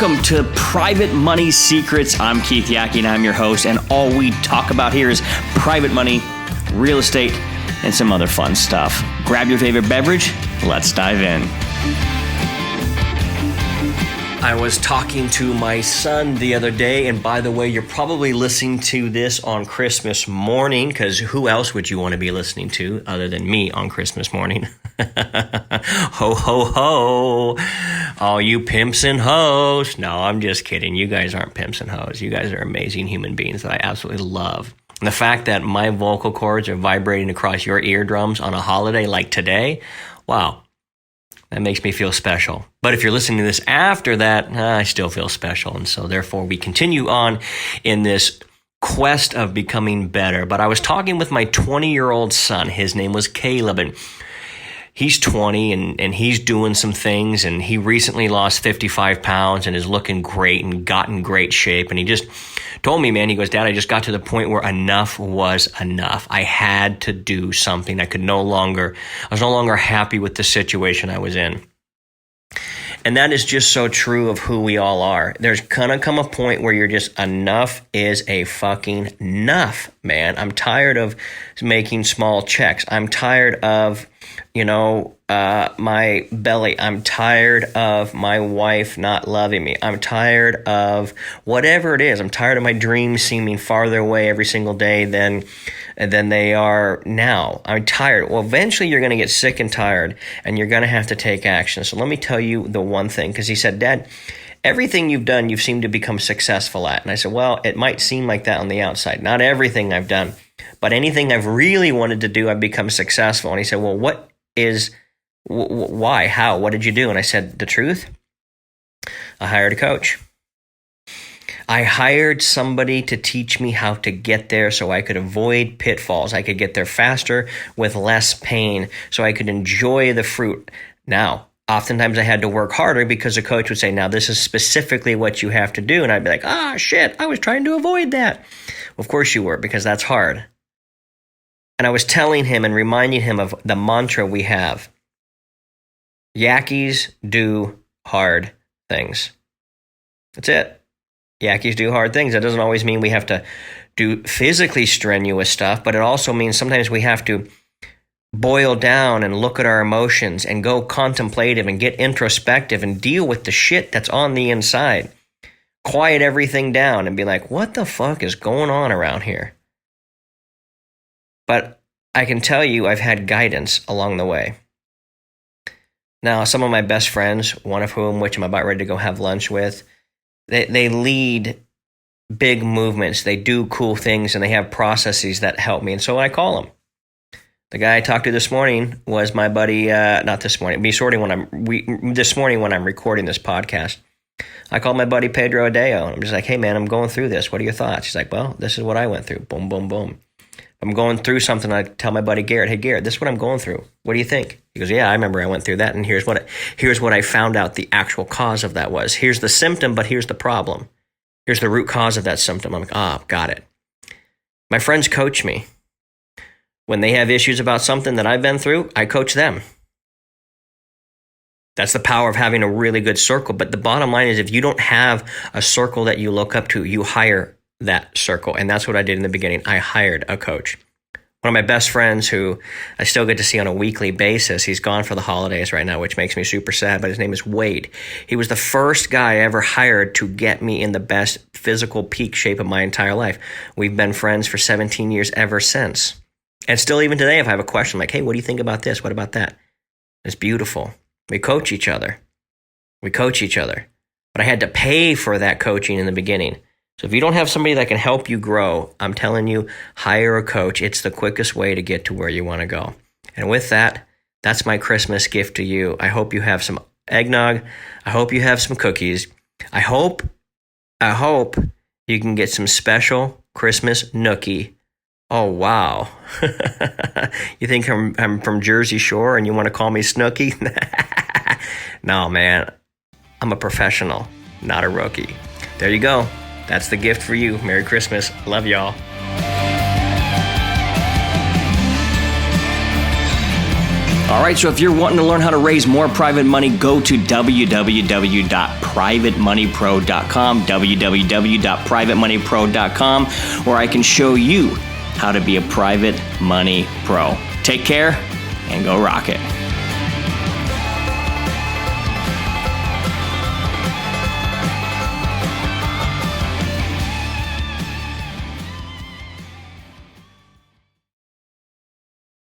Welcome to Private Money Secrets. I'm Keith Yackey and I'm your host, and all we talk about here is private money, real estate, and some other fun stuff. Grab your favorite beverage. Let's dive in. I was talking to my son the other day, and by the way, you're probably listening to this on Christmas morning, because who else would you want to be listening to other than me on Christmas morning? Ho, ho, ho. All you pimps and hoes. No, I'm just kidding. You guys aren't pimps and hoes. You guys are amazing human beings that I absolutely love. And the fact that my vocal cords are vibrating across your eardrums on a holiday like today, wow. That makes me feel special. But if you're listening to this after that, I still feel special. And so therefore we continue on in this quest of becoming better. But I was talking with my 20-year-old son. His name was Caleb, and he's 20 and he's doing some things, and he recently lost 55 pounds and is looking great and got in great shape. And he just told me, man, he goes, Dad, I just got to the point where enough was enough. I had to do something. I was no longer happy with the situation I was in. And that is just so true of who we all are. There's gonna come a point where you're just, enough is a fucking enough, man. I'm tired of making small checks. I'm tired of, my belly. I'm tired of my wife not loving me. I'm tired of whatever it is. I'm tired of my dreams seeming farther away every single day than they are now. I'm tired. Well, eventually you're going to get sick and tired, and you're going to have to take action. So let me tell you the one thing, because he said, Dad, everything you've done, you've seemed to become successful at. And I said, well, it might seem like that on the outside. Not everything I've done, but anything I've really wanted to do, I've become successful. And he said, well, why, how, what did you do? And I said, the truth, I hired a coach. I hired somebody to teach me how to get there so I could avoid pitfalls. I could get there faster with less pain so I could enjoy the fruit. Now, oftentimes I had to work harder because the coach would say, now this is specifically what you have to do. And I'd be like, shit, I was trying to avoid that. Well, of course you were, because that's hard. And I was telling him and reminding him of the mantra we have. Yackies do hard things. That's it. Yackies do hard things. That doesn't always mean we have to do physically strenuous stuff, but it also means sometimes we have to boil down and look at our emotions and go contemplative and get introspective and deal with the shit that's on the inside. Quiet everything down and be like, what the fuck is going on around here? But I can tell you I've had guidance along the way. Now, some of my best friends, one of whom, which I'm about ready to go have lunch with, they lead big movements. They do cool things, and they have processes that help me. And so I call them. The guy I talked to this morning was my buddy, not this morning, this morning when I'm recording this podcast. I called my buddy Pedro Adeo, and I'm just like, hey, man, I'm going through this. What are your thoughts? He's like, well, this is what I went through. Boom, boom, boom. I'm going through something. I tell my buddy Garrett, hey, Garrett, this is what I'm going through. What do you think? He goes, yeah, I remember I went through that, and here's what I found out the actual cause of that was. Here's the symptom, but here's the problem. Here's the root cause of that symptom. I'm like, got it. My friends coach me. When they have issues about something that I've been through, I coach them. That's the power of having a really good circle. But the bottom line is, if you don't have a circle that you look up to, you hire that circle. And that's what I did in the beginning. I hired a coach. One of my best friends who I still get to see on a weekly basis, he's gone for the holidays right now, which makes me super sad, but his name is Wade. He was the first guy I ever hired to get me in the best physical peak shape of my entire life. We've been friends for 17 years ever since. And still even today, if I have a question, I'm like, hey, what do you think about this? What about that? It's beautiful. We coach each other. But I had to pay for that coaching in the beginning. So if you don't have somebody that can help you grow, I'm telling you, hire a coach. It's the quickest way to get to where you want to go. And with that, that's my Christmas gift to you. I hope you have some eggnog. I hope you have some cookies. I hope you can get some special Christmas nookie. Oh, wow. You think I'm from Jersey Shore and you want to call me Snooki? No, man. I'm a professional, not a rookie. There you go. That's the gift for you. Merry Christmas. Love y'all. All right, so if you're wanting to learn how to raise more private money, go to www.privatemoneypro.com, www.privatemoneypro.com, where I can show you how to be a private money pro. Take care and go rock it.